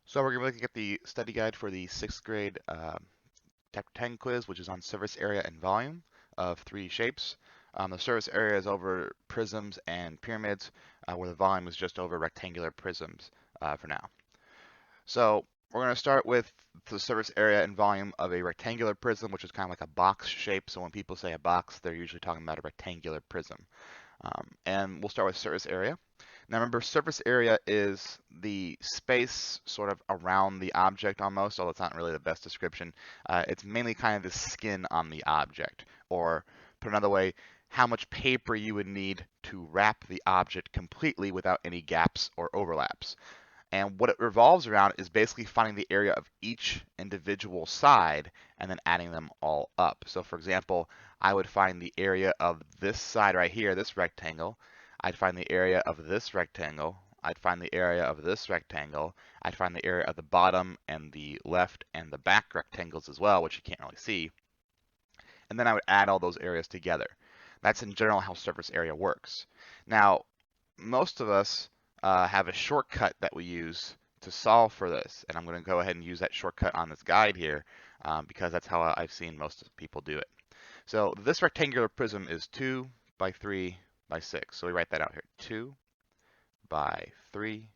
So we're going to be looking at the study guide for the 6th grade Chapter 10 quiz, which is on surface area and volume of 3 shapes. The surface area is over prisms and pyramids, where the volume is just over rectangular prisms for now. So we're going to start with the surface area and volume of a rectangular prism, which is kind of like a box shape. So when people say a box, they're usually talking about a rectangular prism. And we'll start with surface area. Now remember, surface area is the space sort of around the object almost, although it's not really the best description. It's mainly kind of the skin on the object, or put another way, how much paper you would need to wrap the object completely without any gaps or overlaps. And what it revolves around is basically finding the area of each individual side and then adding them all up. So for example, I would find the area of this side right here, this rectangle. I'd find the area of this rectangle. I'd find the area of this rectangle. I'd find the area of the bottom and the left and the back rectangles as well, which you can't really see. And then I would add all those areas together. That's in general how surface area works. Now, most of us have a shortcut that we use to solve for this, and I'm going to go ahead and use that shortcut on this guide here because that's how I've seen most people do it. So this rectangular prism is 2 by 3 by 6. So we write that out here. 2 by 3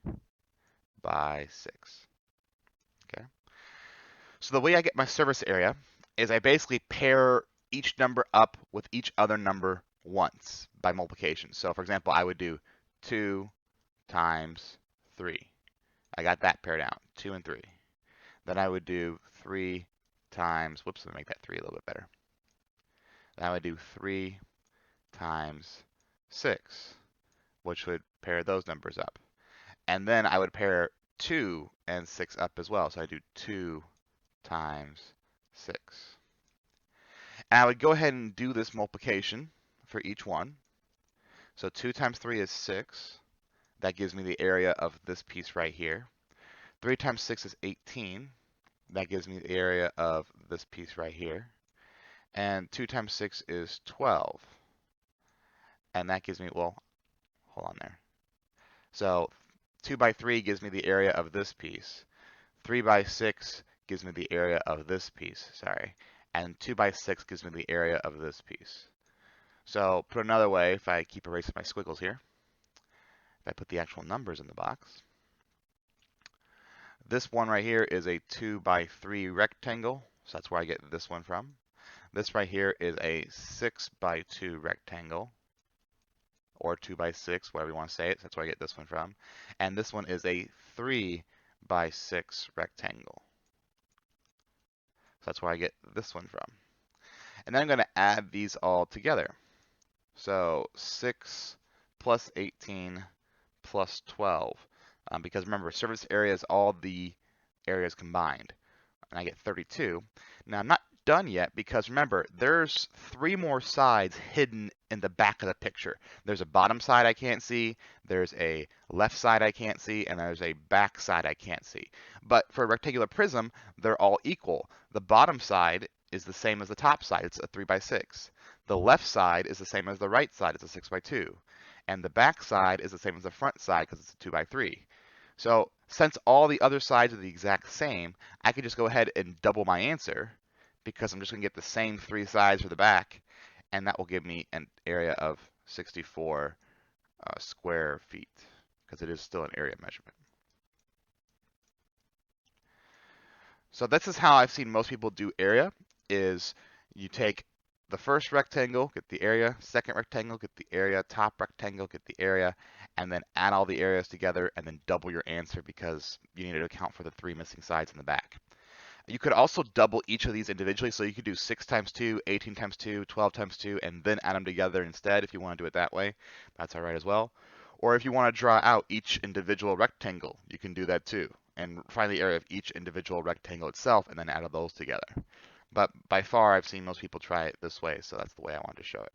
by 6. Okay. So the way I get my surface area is I basically pair each number up with each other number once by multiplication. So for example, I would do 2 times 3. I got that paired out, 2 and 3. Then I would do 3 times, whoops, let me make that 3 a little bit better. Then I would do 3 times 6, which would pair those numbers up. And then I would pair 2 and 6 up as well. So I do 2 times 6. And I would go ahead and do this multiplication for each one. So 2 times 3 is 6. That gives me the area of this piece right here. 3 times 6 is 18. That gives me the area of this piece right here. And 2 times 6 is 12. And that gives me, well, hold on there. So 2 by 3 gives me the area of this piece. 3 by 6 gives me the area of this piece, sorry. And 2 by 6 gives me the area of this piece. So put another way, if I keep erasing my squiggles here, if I put the actual numbers in the box, this one right here is a 2 by 3 rectangle, so that's where I get this one from. This right here is a 6 by 2 rectangle, or 2 by 6, whatever you want to say it, so that's where I get this one from. And this one is a 3 by 6 rectangle. So that's where I get this one from. And then I'm going to add these all together. So 6 plus 18 plus 12. Because remember, surface area is all the areas combined. And I get 32. Now I'm not done yet because remember, there's 3 more sides hidden in the back of the picture. There's a bottom side I can't see, there's a left side I can't see, and there's a back side I can't see. But for a rectangular prism, they're all equal. The bottom side is the same as the top side, it's a 3 by 6. The left side is the same as the right side, it's a 6 by 2. And the back side is the same as the front side because it's a 2 by 3. So since all the other sides are the exact same, I could just go ahead and double my answer because I'm just going to get the same 3 sides for the back, and that will give me an area of 64 square feet because it is still an area measurement. So this is how I've seen most people do area, is you take the first rectangle, get the area, second rectangle, get the area, top rectangle, get the area, and then add all the areas together and then double your answer because you need to account for the 3 missing sides in the back. You could also double each of these individually, so you could do 6 times 2, 18 times 2, 12 times 2, and then add them together instead if you want to do it that way. That's all right as well. Or if you want to draw out each individual rectangle, you can do that too, and find the area of each individual rectangle itself and then add all those together. But by far, I've seen most people try it this way, so that's the way I wanted to show it.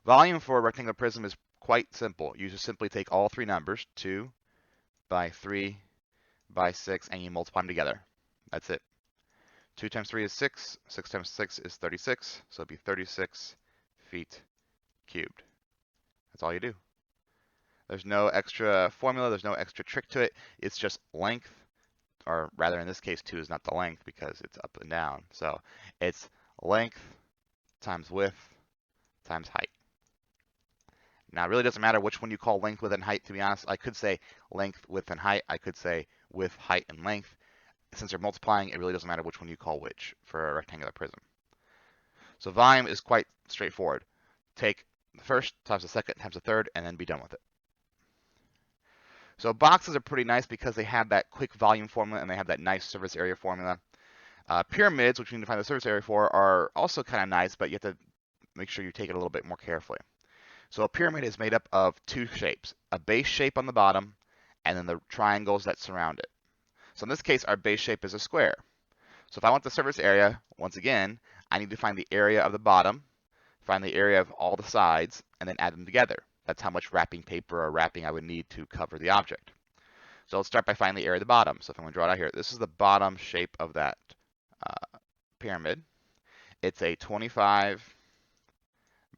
Volume for a rectangular prism is quite simple. You just simply take all 3 numbers, 2 by 3 by 6, and you multiply them together. That's it. 2 times 3 is 6. 6 times 6 is 36. So it'd be 36 feet cubed. That's all you do. There's no extra formula. There's no extra trick to it. It's just length, or rather in this case 2 is not the length because it's up and down. So it's length times width times height. Now it really doesn't matter which one you call length, width, and height, to be honest. I could say length, width, and height. I could say width, height, and length. Since they're multiplying, it really doesn't matter which one you call which for a rectangular prism. So volume is quite straightforward. Take the first times the second times the third, and then be done with it. So boxes are pretty nice because they have that quick volume formula and they have that nice surface area formula. Pyramids, which we need to find the surface area for, are also kind of nice, but you have to make sure you take it a little bit more carefully. So a pyramid is made up of two shapes, a base shape on the bottom, and then the triangles that surround it. So in this case, our base shape is a square. So if I want the surface area, once again, I need to find the area of the bottom, find the area of all the sides, and then add them together. That's how much wrapping paper or wrapping I would need to cover the object. So let's start by finding the area of the bottom. So if I'm going to draw it out here, this is the bottom shape of that pyramid. It's a 25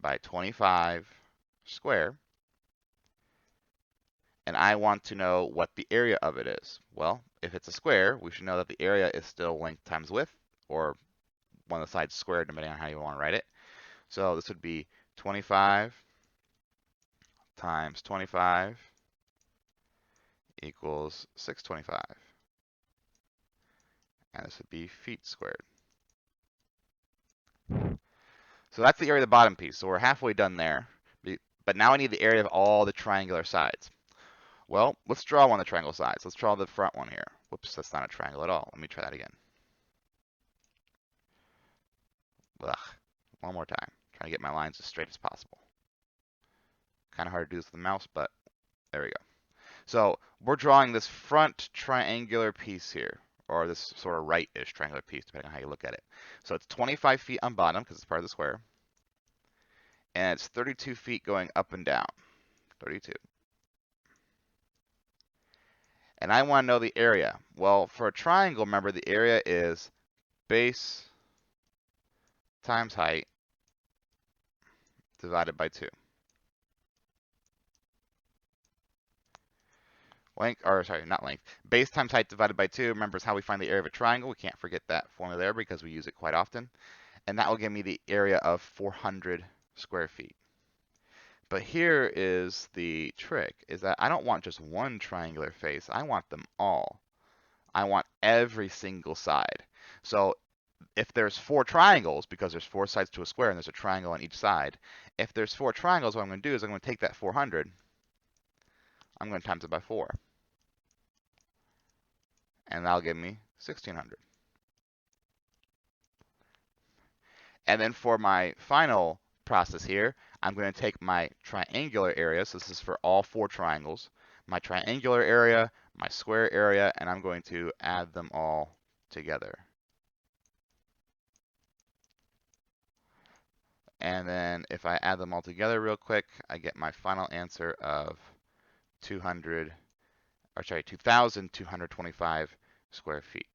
by 25 square. And I want to know what the area of it is. Well, if it's a square, we should know that the area is still length times width, or one of the sides squared, depending on how you want to write it. So this would be 25 times 25 equals 625. And this would be feet squared. So that's the area of the bottom piece. So we're halfway done there. But now I need the area of all the triangular sides. Well, let's draw one of the triangle sides. Let's draw the front one here. Whoops, that's not a triangle at all. Let me try that again. Ugh. One more time. Trying to get my lines as straight as possible. Kind of hard to do this with the mouse, but there we go. So we're drawing this front triangular piece here, or this sort of right-ish triangular piece, depending on how you look at it. So it's 25 feet on bottom, because it's part of the square. And it's 32 feet going up and down. 32. And I want to know the area. Well, for a triangle, remember the area is base times height divided by 2. Length, or sorry, not length. Base times height divided by 2. Remember, is how we find the area of a triangle. We can't forget that formula there because we use it quite often. And that will give me the area of 400 square feet. But here is the trick, is that I don't want just one triangular face. I want them all. I want every single side. So if there's 4 triangles, because there's 4 sides to a square and there's a triangle on each side, if there's 4 triangles, what I'm going to do is I'm going to take that 400, I'm going to times it by 4. And that'll give me 1600. And then for my final process here, I'm going to take my triangular area, so this is for all 4 triangles, my triangular area, my square area, and I'm going to add them all together. And then if I add them all together real quick, I get my final answer of 2,225 square feet.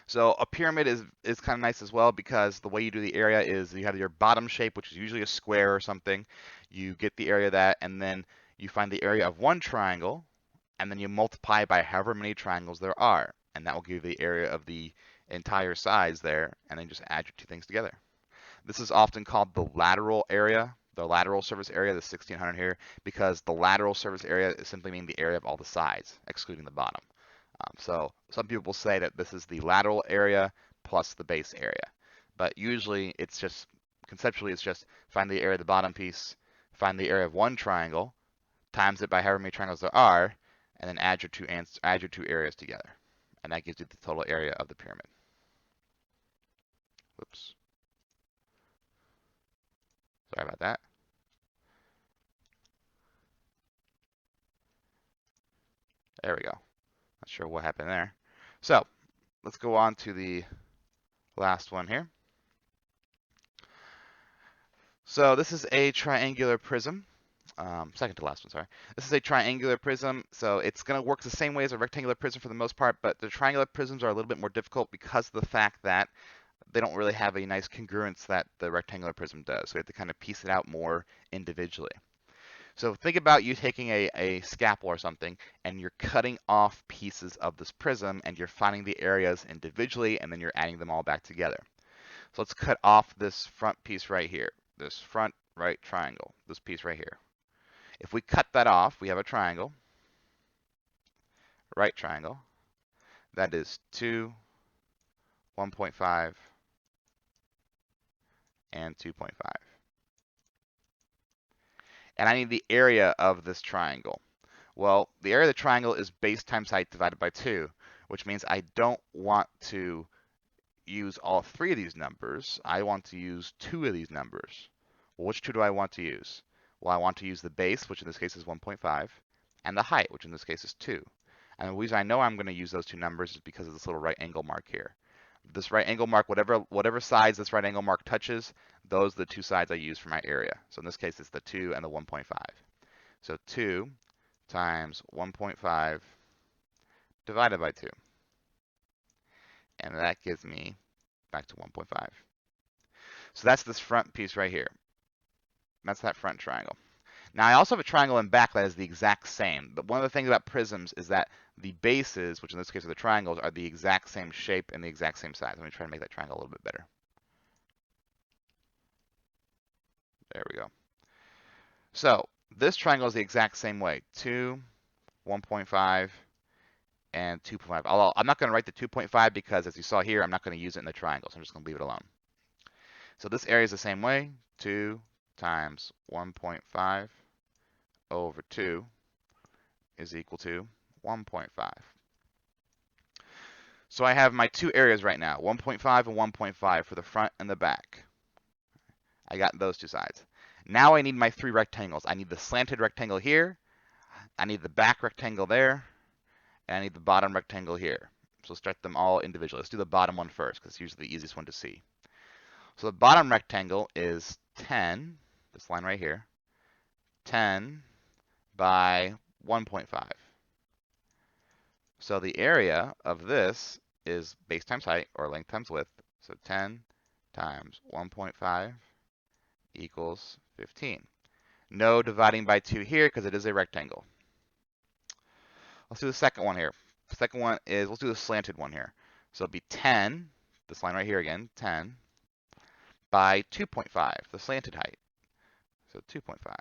So a pyramid is kind of nice as well because the way you do the area is you have your bottom shape, which is usually a square or something. You get the area of that, and then you find the area of one triangle, and then you multiply by however many triangles there are, and that will give you the area of the entire size there, and then just add your two things together. This is often called the lateral area, the lateral surface area, the 1600 here, because the lateral surface area is simply meaning the area of all the sides, excluding the bottom. So some people will say that this is the lateral area plus the base area. But usually it's just, conceptually, it's just find the area of the bottom piece, find the area of one triangle, times it by however many triangles there are, and then add your two areas together. And that gives you the total area of the pyramid. Whoops. Sorry about that. There we go. Not sure what happened there. So let's go on to the last one here. So this is a triangular prism. Second to last one, sorry. This is a triangular prism, so it's going to work the same way as a rectangular prism for the most part, but the triangular prisms are a little bit more difficult because of the fact that they don't really have a nice congruence that the rectangular prism does. So we have to kind of piece it out more individually. So think about you taking a scalpel or something, and you're cutting off pieces of this prism, and you're finding the areas individually, and then you're adding them all back together. So let's cut off this front piece right here, this front right triangle, this piece right here. If we cut that off, we have a triangle, right triangle, that is 2, 1.5, and 2.5. And I need the area of this triangle. Well, the area of the triangle is base times height divided by 2, which means I don't want to use all 3 of these numbers. I want to use 2 of these numbers. Well, which 2 do I want to use? Well, I want to use the base, which in this case is 1.5, and the height, which in this case is 2. And the reason I know I'm going to use those 2 numbers is because of this little right angle mark here. This right angle mark, whatever sides this right angle mark touches, those are the 2 sides I use for my area. So in this case, it's the 2 and the 1.5. So 2 times 1.5 divided by 2. And that gives me back to 1.5. So that's this front piece right here. That's that front triangle. Now I also have a triangle in back that is the exact same. But one of the things about prisms is that the bases, which in this case are the triangles, are the exact same shape and the exact same size. Let me try to make that triangle a little bit better. There we go. So this triangle is the exact same way. 2, 1.5, and 2.5. Although I'm not going to write the 2.5 because, as you saw here, I'm not going to use it in the triangle, so I'm just going to leave it alone. So this area is the same way. 2 times 1.5 over 2 is equal to 1.5. So I have my 2 areas right now, 1.5 and 1.5 for the front and the back. I got those 2 sides. Now I need my 3 rectangles. I need the slanted rectangle here, I need the back rectangle there, and I need the bottom rectangle here. So let's start them all individually. Let's do the bottom one first, because it's usually the easiest one to see. So the bottom rectangle is 10, this line right here, 10 by 1.5. So the area of this is base times height, or length times width. So 10 times 1.5 equals 15. No dividing by 2 here because it is a rectangle. Let's do the second one here. The second one is, let's do the slanted one here. So it'll be 10, this line right here again, 10 by 2.5, the slanted height. So 2.5.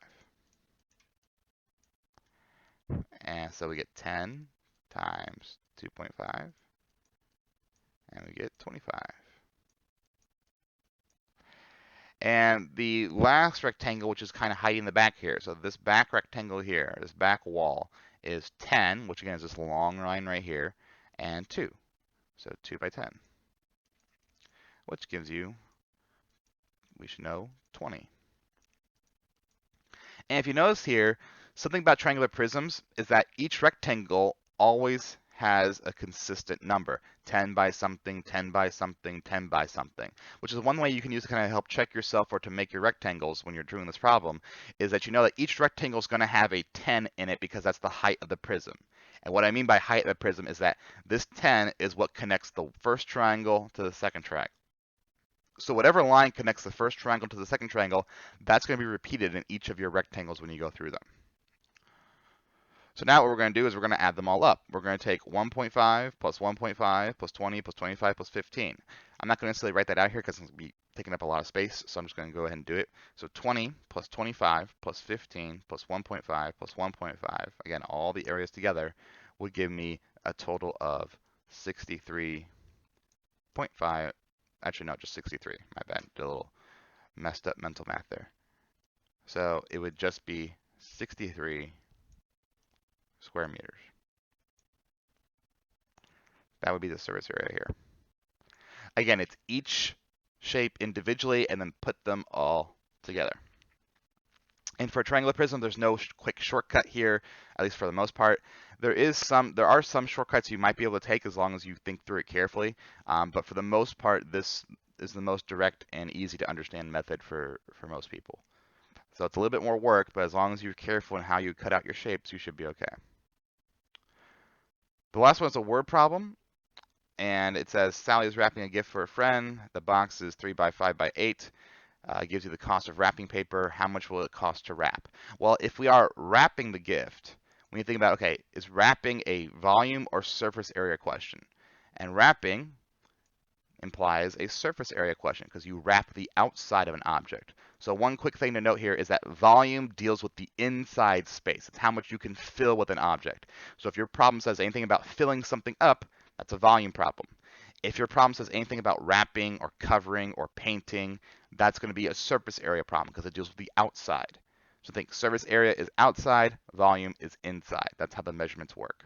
And so we get 10 times 2.5, and we get 25. And the last rectangle, which is kind of hiding the back here, so this back rectangle here, this back wall, is 10, which again is this long line right here, and 2. So 2 by 10, which gives you, we should know, 20. And if you notice here, something about triangular prisms is that each rectangle always has a consistent number, 10 by something, 10 by something, 10 by something, which is one way you can use to kind of help check yourself or to make your rectangles when you're doing this problem, is that you know that each rectangle is going to have a 10 in it because that's the height of the prism. And what I mean by height of the prism is that this 10 is what connects the first triangle to the second triangle. So whatever line connects the first triangle to the second triangle, that's going to be repeated in each of your rectangles when you go through them. So now what we're going to do is we're going to add them all up. We're going to take 1.5 plus 1.5 plus 20 plus 25 plus 15. I'm not going to necessarily write that out here because it's going to be taking up a lot of space, so I'm just going to go ahead and do it. So 20 plus 25 plus 15 plus 1.5 plus 1.5, again, all the areas together, would give me a total of 63.5. Actually, no, just 63. My bad. Did a little messed up mental math there. So it would just be 63 square meters. That would be the surface area here. Again, it's each shape individually and then put them all together. And for a triangular prism, there's no quick shortcut here, at least for the most part. There are some shortcuts you might be able to take as long as you think through it carefully. But for the most part, this is the most direct and easy to understand method for most people. So it's a little bit more work, but as long as you're careful in how you cut out your shapes, you should be okay. The last one is a word problem. and it says Sally is wrapping a gift for a friend. The box is 3 by 5 by 8. It gives you the cost of wrapping paper. How much will it cost to wrap? Well, if we are wrapping the gift, when you think about, okay, is wrapping a volume or surface area question? And wrapping implies a surface area question because you wrap the outside of an object. So one quick thing to note here is that volume deals with the inside space. It's how much you can fill with an object. So if your problem says anything about filling something up, that's a volume problem. If your problem says anything about wrapping or covering or painting, that's going to be a surface area problem because it deals with the outside. So think surface area is outside, volume is inside. That's how the measurements work.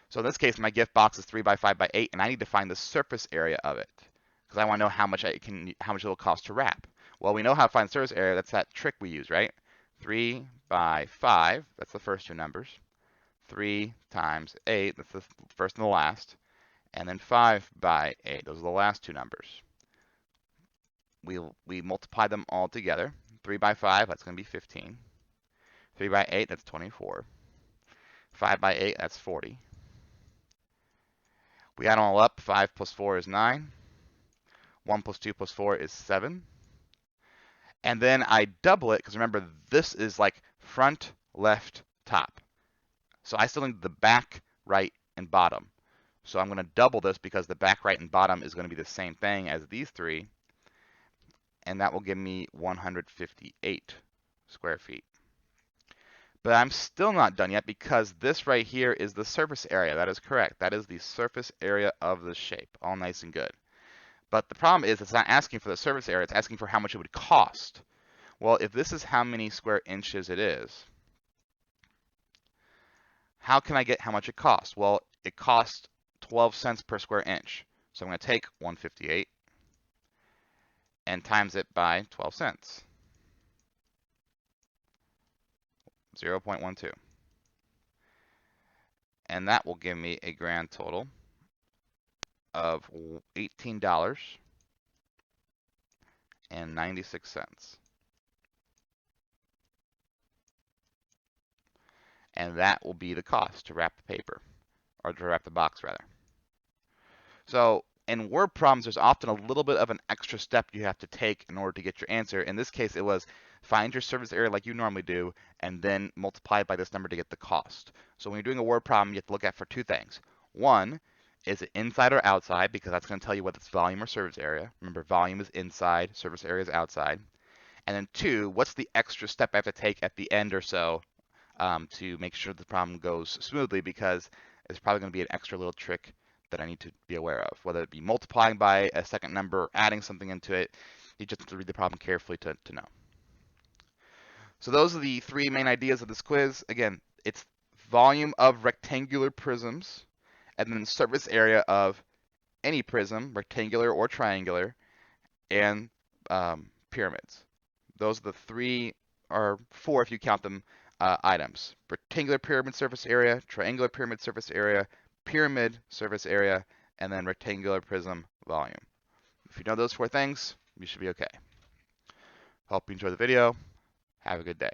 So in this case, my gift box is 3 by 5 by 8, and I need to find the surface area of it because I want to know how much it will cost to wrap. Well, we know how to find surface area. That's that trick we use, right? 3 by 5, that's the first two numbers. 3 times 8, that's the first and the last. And then 5 by 8, those are the last two numbers. We multiply them all together. 3 by 5, that's going to be 15. 3 by 8, that's 24. 5 by 8, that's 40. We add them all up. 5 plus 4 is 9. 1 plus 2 plus 4 is 7. And then I double it, because remember, this is like front, left, top. So I still need the back, right, and bottom. So I'm going to double this because the back, right, and bottom is going to be the same thing as these three. And that will give me 158 square feet. But I'm still not done yet because this right here is the surface area. That is correct. That is the surface area of the shape. All nice and good. But the problem is it's not asking for the surface area. It's asking for how much it would cost. Well, if this is how many square inches it is, how can I get how much it costs? Well, it costs 12 cents per square inch. So I'm going to take 158 and times it by 12 cents. 0.12. And that will give me a grand total of $18.96. And that will be the cost to wrap the paper, or to wrap the box rather. So in word problems, there's often a little bit of an extra step you have to take in order to get your answer. In this case, it was find your surface area like you normally do, and then multiply it by this number to get the cost. So when you're doing a word problem, you have to look at for two things. One, is it inside or outside? Because that's going to tell you whether it's volume or surface area. Remember, volume is inside, surface area is outside. And then two, what's the extra step I have to take at the end or so to make sure the problem goes smoothly? Because there's probably going to be an extra little trick that I need to be aware of, whether it be multiplying by a second number or adding something into it. You just have to read the problem carefully to know. So those are the three main ideas of this quiz. Again, it's volume of rectangular prisms, and then surface area of any prism, rectangular or triangular, and pyramids. Those are the three, or four if you count them, items. Rectangular pyramid surface area, triangular pyramid surface area, pyramid surface area, and then rectangular prism volume. If you know those four things, you should be okay. Hope you enjoy the video. Have a good day.